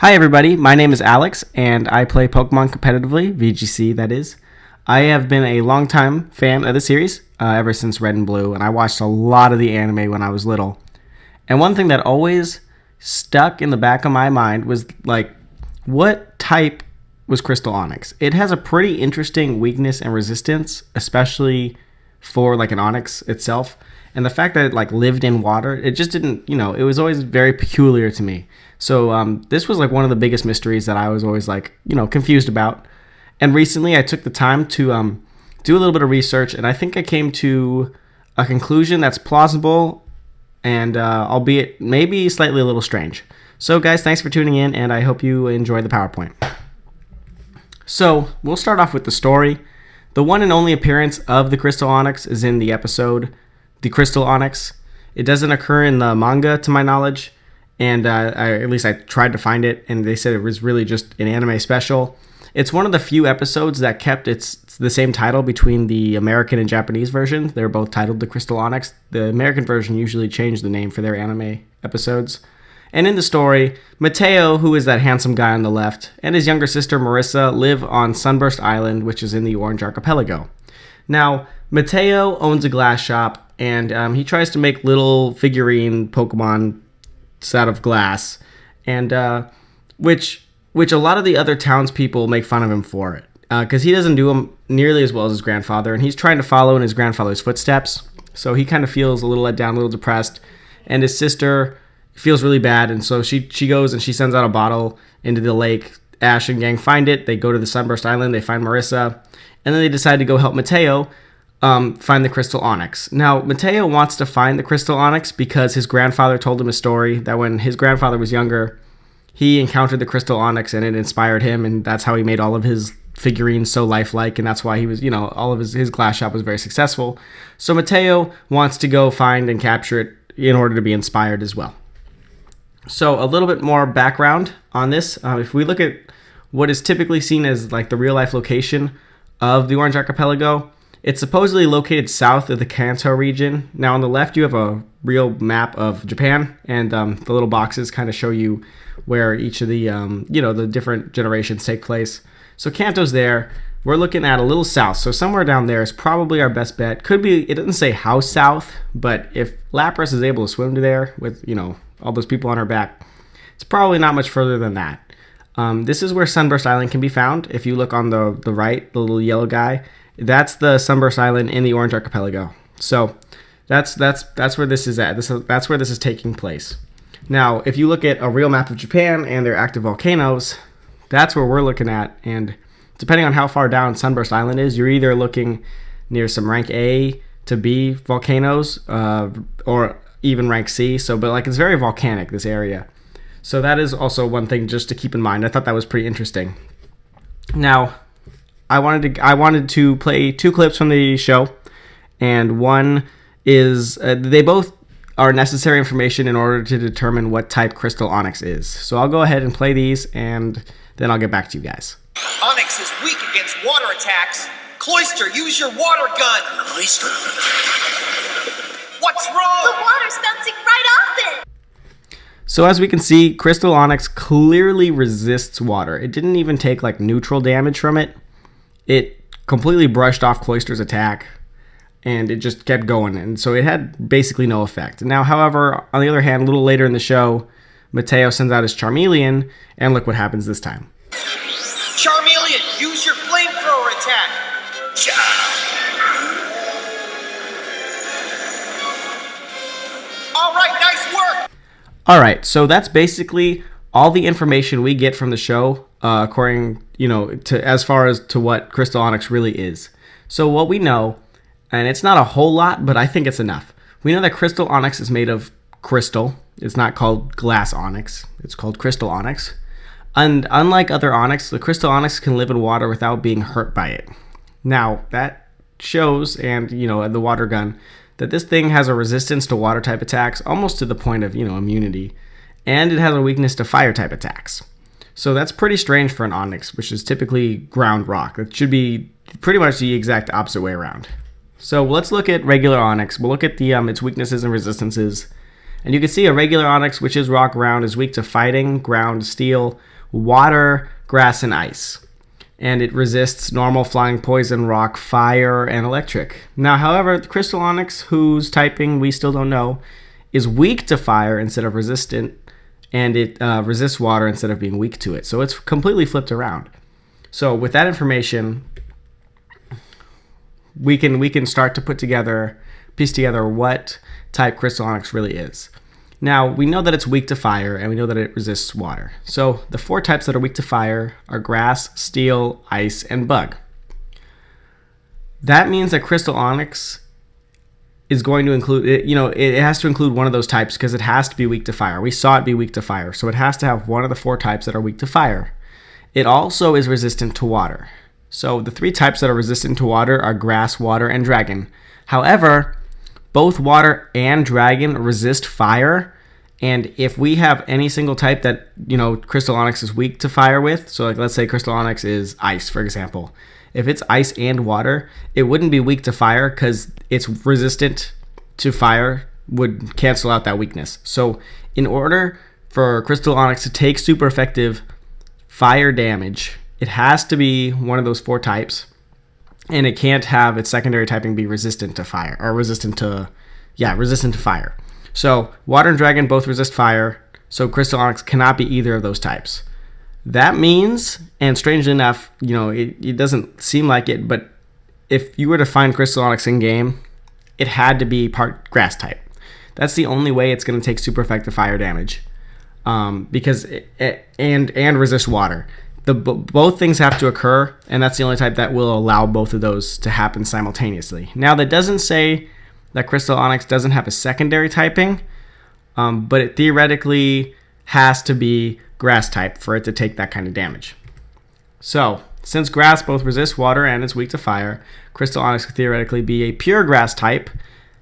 Hi everybody, my name is Alex, and I play Pokemon competitively, VGC that is. I have been a longtime fan of the series, ever since Red and Blue, and I watched a lot of the anime when I was little. And one thing that always stuck in the back of my mind was, like, what type was Crystal Onix? It has a pretty interesting weakness and resistance, especially for, like, an Onix itself. And the fact that it, like, lived in water, it just didn't, it was always very peculiar to me. So this was like one of the biggest mysteries that I was always like, confused about. And recently I took the time to do a little bit of research, and I think I came to a conclusion that's plausible and albeit maybe slightly a little strange. So guys, thanks for tuning in, and I hope you enjoy the PowerPoint. So we'll start off with the story. The one and only appearance of the Crystal Onix is in the episode The Crystal Onix. It doesn't occur in the manga to my knowledge. And at least I tried to find it, and they said it was really just an anime special. It's one of the few episodes that kept the same title between the American and Japanese versions. They're both titled The Crystal Onix. The American version usually changed the name for their anime episodes. And in the story, Mateo, who is that handsome guy on the left, and his younger sister Marissa live on Sunburst Island, which is in the Orange Archipelago. Now, Mateo owns a glass shop, and he tries to make little figurine Pokemon out of glass, and which a lot of the other townspeople make fun of him for it, because he doesn't do them nearly as well as his grandfather, and he's trying to follow in his grandfather's footsteps. So he kind of feels a little let down, a little depressed, and his sister feels really bad, and so she goes and she sends out a bottle into the lake. Ash and gang find it. They go to the Sunburst Island. They find Marissa, and then they decide to go help Mateo find the Crystal Onix. Now, Mateo wants to find the Crystal Onix because his grandfather told him a story that when his grandfather was younger, he encountered the Crystal Onix and it inspired him, and that's how he made all of his figurines so lifelike, and that's why he was, all of his glass shop was very successful. So Mateo wants to go find and capture it in order to be inspired as well. So a little bit more background on this. If we look at what is typically seen as like the real life location of the Orange Archipelago, it's supposedly located south of the Kanto region. Now on the left you have a real map of Japan, and the little boxes kind of show you where each of the the different generations take place. So Kanto's there. We're looking at a little south, so somewhere down there is probably our best bet. Could be, it doesn't say how south, but if Lapras is able to swim to there with all those people on her back, it's probably not much further than that. This is where Sunburst Island can be found. If you look on the right, the little yellow guy, that's the Sunburst Island in the Orange Archipelago. So that's where this is at. That's where this is taking place. Now, if you look at a real map of Japan and their active volcanoes, that's where we're looking at. And depending on how far down Sunburst Island is, you're either looking near some rank A to B volcanoes, or even rank C. But it's very volcanic, this area. So that is also one thing just to keep in mind. I thought that was pretty interesting. Now, I wanted to play two clips from the show, and one is they both are necessary information in order to determine what type Crystal Onix is. So I'll go ahead and play these, and then I'll get back to you guys. Onix is weak against water attacks. Cloyster, use your water gun. Cloyster. What's wrong? The water's bouncing right off it. So as we can see, Crystal Onix clearly resists water. It didn't even take neutral damage from it. It completely brushed off Cloyster's attack, and it just kept going, and so it had basically no effect. Now, however, on the other hand, a little later in the show, Mateo sends out his Charmeleon, and look what happens this time. Charmeleon, use your flamethrower attack. All right, nice work. All right, so that's basically all the information we get from the show, according to as far as to what Crystal Onix really is. So what we know, and it's not a whole lot, but I think it's enough. We know that Crystal Onix is made of crystal. It's not called glass Onix. It's called Crystal Onix. And unlike other Onix, the Crystal Onix can live in water without being hurt by it. Now, that shows, and the water gun, that this thing has a resistance to water type attacks almost to the point of immunity, and it has a weakness to fire type attacks. So that's pretty strange for an Onix, which is typically ground rock. It should be pretty much the exact opposite way around. So let's look at regular Onix. We'll look at its weaknesses and resistances, And you can see a regular onyx, which is rock ground, is weak to fighting, ground, steel, water, grass, and ice. And it resists normal, flying, poison, rock, fire, and electric. Now, however, the Crystal Onix, whose typing we still don't know, is weak to fire instead of resistant, and it resists water instead of being weak to it. So it's completely flipped around. So with that information, we can start to piece together what type Crystal Onix really is. Now, we know that it's weak to fire, and we know that it resists water. So the 4 types that are weak to fire are grass, steel, ice, and bug. That means that Crystal Onix is going to include, it has to include one of those types because it has to be weak to fire. We saw it be weak to fire, so it has to have one of the 4 types that are weak to fire. It also is resistant to water. So the 3 types that are resistant to water are grass, water, and dragon. However, both water and dragon resist fire, and if we have any single type that, Crystal Onix is weak to fire with, so like let's say Crystal Onix is ice, for example. If it's ice and water, it wouldn't be weak to fire because it's resistant to fire would cancel out that weakness. So in order for Crystal Onix to take super effective fire damage, it has to be one of those 4 types. And it can't have its secondary typing be resistant to fire, or resistant to fire. So water and dragon both resist fire, so Crystal Onix cannot be either of those types. That means, and strangely enough, it doesn't seem like it, but if you were to find Crystal Onix in game, it had to be part grass type. That's the only way it's going to take super effective fire damage, because and resist water. Both things have to occur, and that's the only type that will allow both of those to happen simultaneously. Now, that doesn't say that Crystal Onix doesn't have a secondary typing, but it theoretically has to be grass type for it to take that kind of damage. So, since grass both resists water and is weak to fire, Crystal Onix could theoretically be a pure grass type.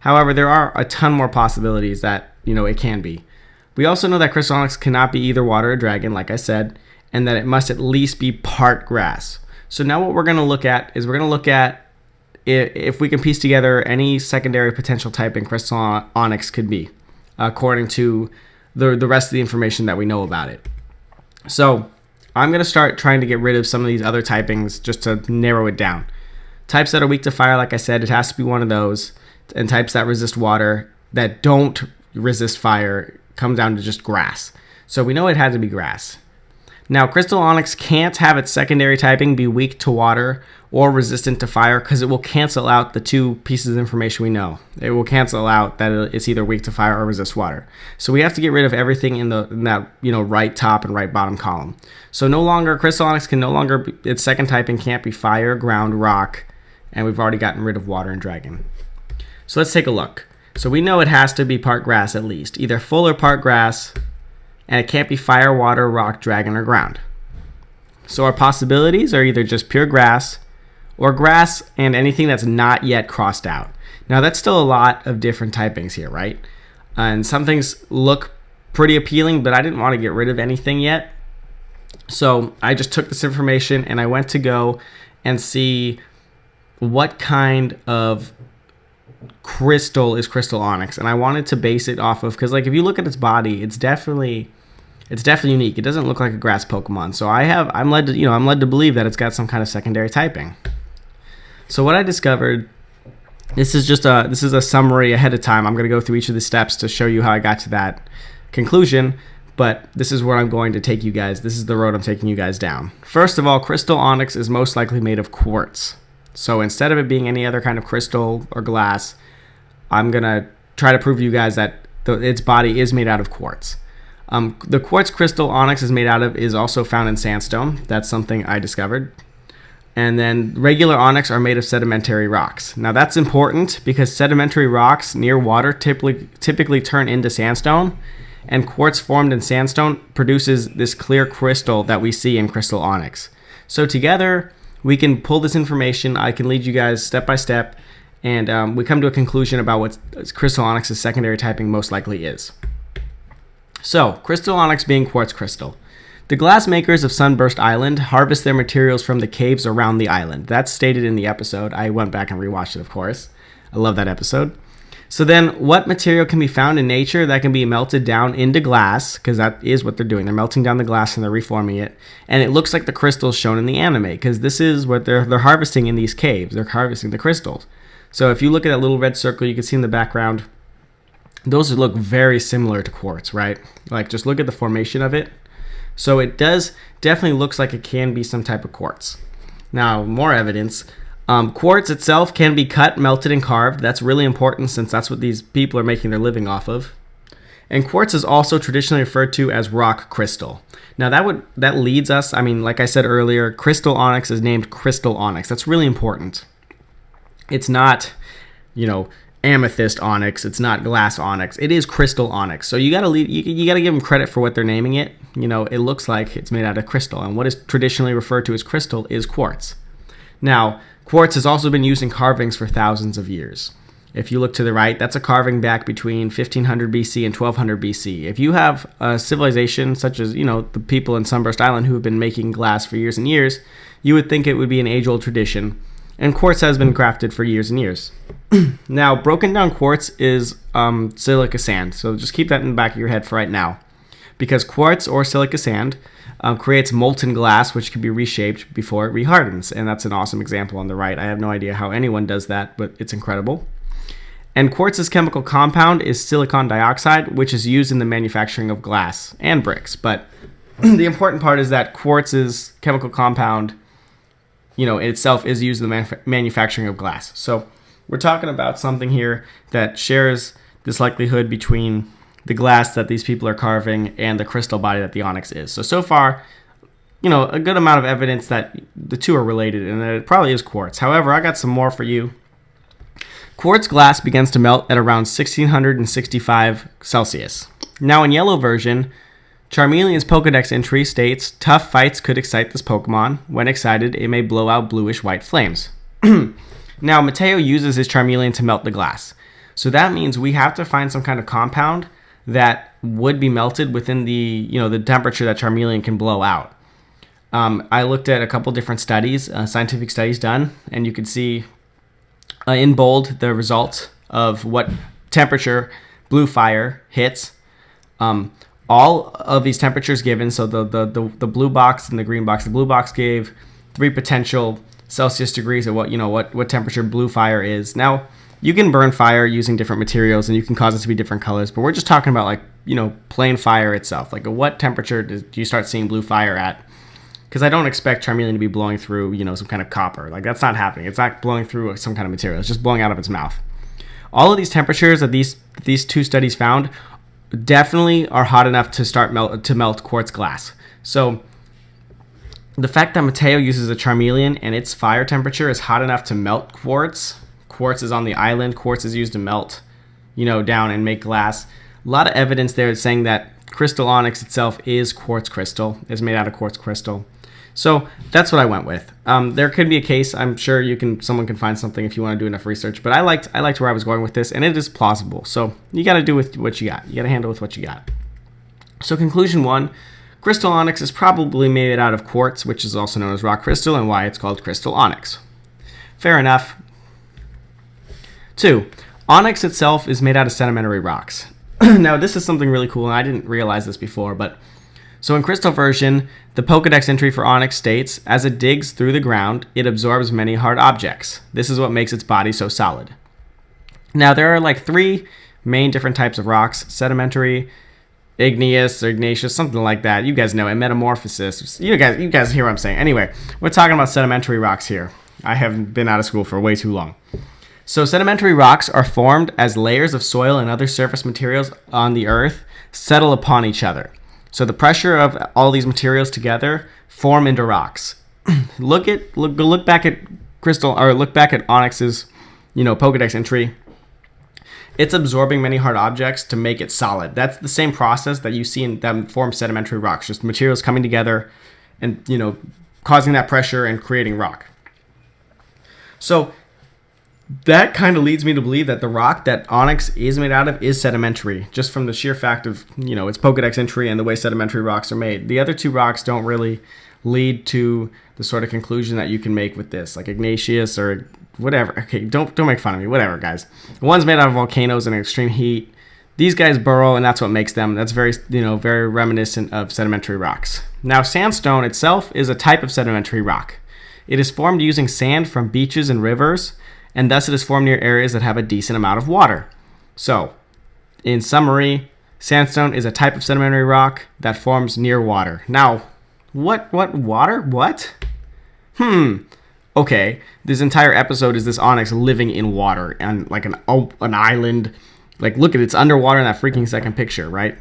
However, there are a ton more possibilities that, it can be. We also know that Crystal Onix cannot be either water or dragon, like I said, and that it must at least be part grass. So now what we're going to look at is if we can piece together any secondary potential typing Crystal Onix could be, according to the rest of the information that we know about it. So I'm going to start trying to get rid of some of these other typings just to narrow it down. Types that are weak to fire, like I said, it has to be one of those. And types that resist water that don't resist fire come down to just grass. So we know it had to be grass. Now, Crystal Onix can't have its secondary typing be weak to water or resistant to fire because it will cancel out the 2 pieces of information we know. It will cancel out that it's either weak to fire or resist water. So we have to get rid of everything in that right top and right bottom column. So Crystal Onix can no longer its second typing can't be fire, ground, rock, and we've already gotten rid of water and dragon. So let's take a look. So we know it has to be part grass at least, either full or part grass. And it can't be fire, water, rock, dragon, or ground. So our possibilities are either just pure grass or grass and anything that's not yet crossed out. Now, that's still a lot of different typings here, right? And some things look pretty appealing, but I didn't want to get rid of anything yet. So I just took this information and I went to go and see what kind of crystal is Crystal Onix, and I wanted to base it off of, because if you look at its body, it's definitely unique. It doesn't look like a grass Pokemon. So I'm led to believe that it's got some kind of secondary typing. So what I discovered, this is a summary ahead of time. I'm going to go through each of the steps to show you how I got to that conclusion, but this is where I'm going to take you guys. This is the road I'm taking you guys down. First of all, Crystal Onix is most likely made of quartz. So instead of it being any other kind of crystal or glass, I'm going to try to prove to you guys that its body is made out of quartz. The quartz Crystal Onix is made out of is also found in sandstone. That's something I discovered. And then regular onyx are made of sedimentary rocks. Now that's important because sedimentary rocks near water typically turn into sandstone, and quartz formed in sandstone produces this clear crystal that we see in Crystal Onix. So together, we can pull this information. I can lead you guys step by step, and we come to a conclusion about what Crystal Onix's secondary typing most likely is. So, Crystal Onix being quartz crystal. The glass makers of Sunburst Island harvest their materials from the caves around the island. That's stated in the episode. I went back and rewatched it, of course. I love that episode. So then what material can be found in nature that can be melted down into glass? Because that is what they're doing. They're melting down the glass and they're reforming it. And it looks like the crystals shown in the anime, because this is what they're harvesting in these caves. They're harvesting the crystals. So if you look at that little red circle you can see in the background, those look very similar to quartz, right? Like, just look at the formation of it. So it does definitely looks like it can be some type of quartz. Now, more evidence. Quartz itself can be cut, melted, and carved. That's really important since that's what these people are making their living off of. And quartz is also traditionally referred to as rock crystal. Now that leads us, I mean, like I said earlier, Crystal Onix is named Crystal Onix. That's really important. It's not, amethyst onyx. It's not glass onyx. It is crystal onyx. So you gotta give them credit for what they're naming it. It looks like it's made out of crystal, and what is traditionally referred to as crystal is quartz. Now, quartz has also been used in carvings for thousands of years. If you look to the right, that's a carving back between 1500 BC and 1200 BC. If you have a civilization such as, the people in Sunburst Island who have been making glass for years and years, you would think it would be an age-old tradition. And quartz has been crafted for years and years. Now, broken down quartz is silica sand. So just keep that in the back of your head for right now. Because quartz or silica sand creates molten glass, which can be reshaped before it rehardens. And that's an awesome example on the right. I have no idea how anyone does that, but it's incredible. And quartz's chemical compound is silicon dioxide, which is used in the manufacturing of glass and bricks. But the important part is that quartz's chemical compound, itself is used in the manufacturing of glass. So we're talking about something here that shares this likelihood between the glass that these people are carving and the crystal body that the onyx is. So far, a good amount of evidence that the two are related and that it probably is quartz. However, I got some more for you. Quartz glass begins to melt at around 1665 Celsius. Now in yellow version, Charmeleon's Pokedex entry states, tough fights could excite this Pokemon. When excited, it may blow out bluish-white flames. Now, Mateo uses his Charmeleon to melt the glass. So that means we have to find some kind of compound that would be melted within the, the temperature that Charmeleon can blow out. I looked at a couple different studies, scientific studies done, and you can see in bold the results of what temperature blue fire hits. All of these temperatures given, so the blue box and the green box. The blue box gave 3 potential Celsius degrees of what temperature blue fire is. Now, you can burn fire using different materials and you can cause it to be different colors, but we're just talking about plain fire itself. Like, what temperature do you start seeing blue fire at? Because I don't expect Charmeleon to be blowing through, some kind of copper. Like, that's not happening. It's not blowing through some kind of material. It's just blowing out of its mouth. All of these temperatures that these two studies found definitely are hot enough to melt quartz glass. So the fact that Mateo uses a Charmeleon and its fire temperature is hot enough to melt quartz. Quartz is on the island. Quartz is used to melt, down and make glass. A lot of evidence there is saying that Crystal Onix itself is quartz crystal. Is made out of quartz crystal. So that's what I went with. There could be a case. I'm sure someone can find something if you want to do enough research. But I liked where I was going with this, and it is plausible. So you got to do with what you got. You got to handle with what you got. So conclusion 1, Crystal Onix is probably made out of quartz, which is also known as rock crystal, and why it's called Crystal Onix. Fair enough. 2, Onix itself is made out of sedimentary rocks. Now this is something really cool, and I didn't realize this before, but so in Crystal version, the Pokedex entry for Onix states, as it digs through the ground, it absorbs many hard objects. This is what makes its body so solid. Now there are 3 main different types of rocks: sedimentary, igneous, or igneous, something like that. You guys know it. Metamorphosis. You guys hear what I'm saying. Anyway, we're talking about sedimentary rocks here. I have been out of school for way too long. So sedimentary rocks are formed as layers of soil and other surface materials on the earth settle upon each other. So the pressure of all these materials together form into rocks. Look back at Onix's, Pokedex entry. It's absorbing many hard objects to make it solid. That's the same process that you see in them form sedimentary rocks, just materials coming together and, causing that pressure and creating rock. So that kind of leads me to believe that the rock that Onix is made out of is sedimentary, just from the sheer fact of, its Pokedex entry and the way sedimentary rocks are made. The other 2 rocks don't really lead to the sort of conclusion that you can make with this, like igneous or whatever. Okay, don't make fun of me. Whatever, guys. One's made out of volcanoes and extreme heat. These guys burrow, and that's what makes them. That's very, very reminiscent of sedimentary rocks. Now, sandstone itself is a type of sedimentary rock. It is formed using sand from beaches and rivers, and thus it is formed near areas that have a decent amount of water. So, in summary, sandstone is a type of sedimentary rock that forms near water. Now, what water? What? Okay, this entire episode is this Onix living in water and like an island. Like, look at it, it's underwater in that freaking second picture, right?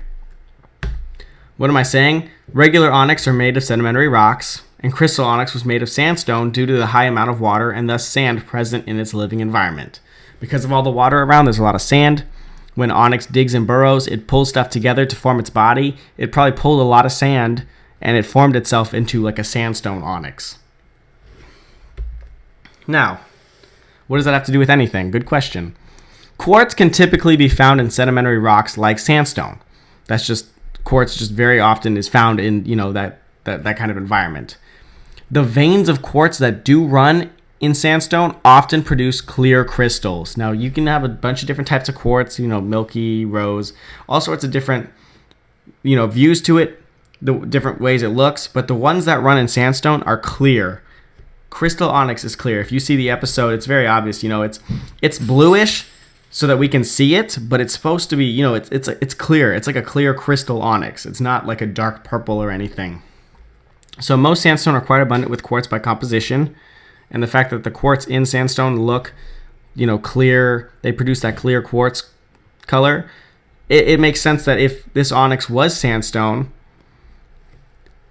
What am I saying? Regular Onix are made of sedimentary rocks, and Crystal Onix was made of sandstone due to the high amount of water and thus sand present in its living environment. Because of all the water around, there's a lot of sand. When Onix digs and burrows, it pulls stuff together to form its body. It probably pulled a lot of sand, and it formed itself into like a sandstone Onix. Now, what does that have to do with anything? Good question. Quartz can typically be found in sedimentary rocks like sandstone. That's just, quartz just very often is found in, that kind of environment. The veins of quartz that do run in sandstone often produce clear crystals. Now, you can have a bunch of different types of quartz, milky, rose, all sorts of different, views to it, the different ways it looks, but the ones that run in sandstone are clear. Crystal Onix is clear. If you see the episode, it's very obvious, it's bluish, so that we can see it, but it's supposed to be, it's clear. It's like a clear crystal onyx. It's not like a dark purple or anything. So most sandstone are quite abundant with quartz by composition, and the fact that the quartz in sandstone look, clear, they produce that clear quartz color, it makes sense that if this onyx was sandstone,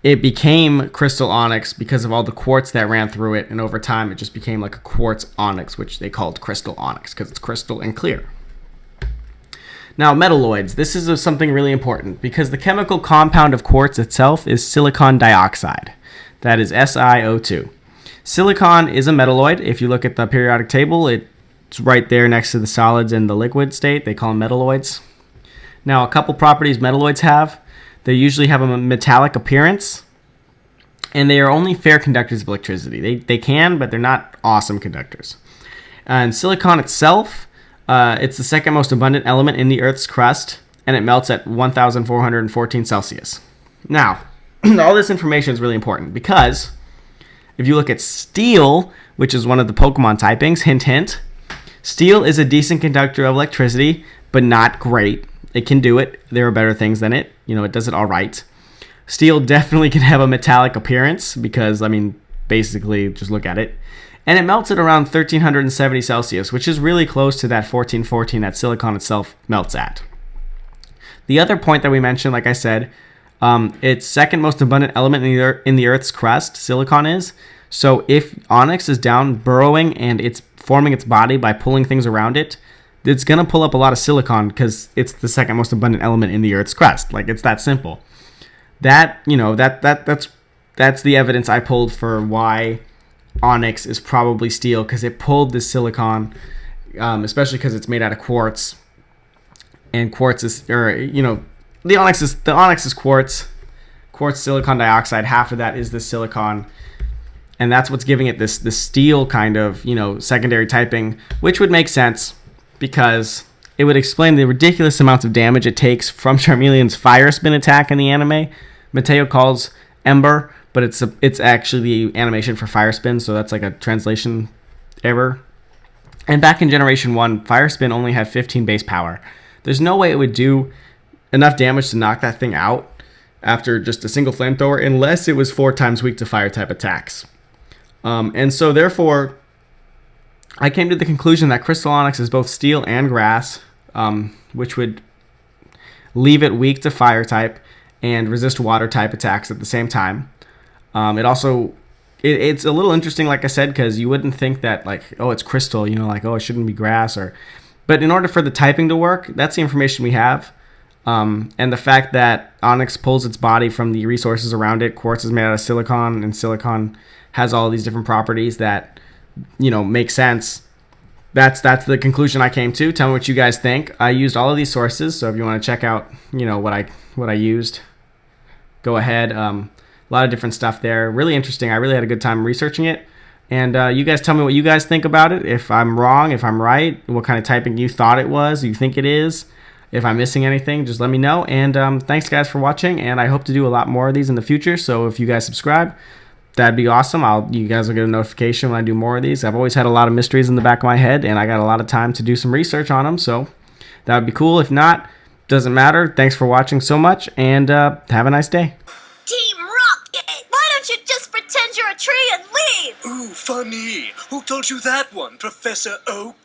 it became crystal onyx because of all the quartz that ran through it, and over time it just became like a quartz onyx, which they called crystal onyx because it's crystal and clear. Now, metalloids. This is something really important because the chemical compound of quartz itself is silicon dioxide. That is SiO2. Silicon is a metalloid. If you look at the periodic table, it's right there next to the solids and the liquid state. They call them metalloids. Now, a couple properties metalloids have. They usually have a metallic appearance, and they are only fair conductors of electricity. They can, but they're not awesome conductors. And silicon itself, it's the second most abundant element in the Earth's crust, and it melts at 1,414 Celsius. Now, all this information is really important because if you look at steel, which is one of the Pokemon typings, hint, hint, steel is a decent conductor of electricity, but not great. It can do it. There are better things than it. It does it all right. Steel definitely can have a metallic appearance because, basically, just look at it. And it melts at around 1,370 Celsius, which is really close to that 1,414 that silicon itself melts at. The other point that we mentioned, like I said, it's second most abundant element in the Earth's crust, silicon is. So if Onix is down burrowing and it's forming its body by pulling things around it, it's going to pull up a lot of silicon because it's the second most abundant element in the Earth's crust. Like, it's that simple. That's the evidence I pulled for why Onix is probably steel, because it pulled this silicon, especially because it's made out of quartz. And quartz is, the Onix is quartz. Quartz silicon dioxide, half of that is the silicon. And that's what's giving it this steel kind of, secondary typing, which would make sense, because it would explain the ridiculous amounts of damage it takes from Charmeleon's fire spin attack in the anime. Mateo calls Ember, but it's actually the animation for fire spin, so that's like a translation error. And back in Generation 1, fire spin only had 15 base power. There's no way it would do enough damage to knock that thing out after just a single flamethrower, unless it was 4 times weak to fire type attacks. And so therefore, I came to the conclusion that Crystal Onix is both steel and grass, which would leave it weak to fire type and resist water type attacks at the same time. It's a little interesting, like I said, because you wouldn't think that, it's crystal, it shouldn't be grass, but in order for the typing to work, that's the information we have. And the fact that Onix pulls its body from the resources around it, quartz is made out of silicon, and silicon has all these different properties that make sense. That's the conclusion I came to. Tell me what you guys think. I used all of these sources, so if you want to check out, what I used, go ahead. A lot of different stuff there. Really interesting. I really had a good time researching it, And you guys tell me what you guys think about it. If I'm wrong, if I'm right, what kind of typing you thought it was, you think it is. If I'm missing anything, just let me know. And thanks, guys, for watching. And I hope to do a lot more of these in the future. So if you guys subscribe, that'd be awesome. You guys will get a notification when I do more of these. I've always had a lot of mysteries in the back of my head, and I got a lot of time to do some research on them. So that would be cool. If not, doesn't matter. Thanks for watching so much, and have a nice day. Team Rocket! Why don't you just pretend you're a tree and leave? Ooh, funny. Who told you that one, Professor Oak?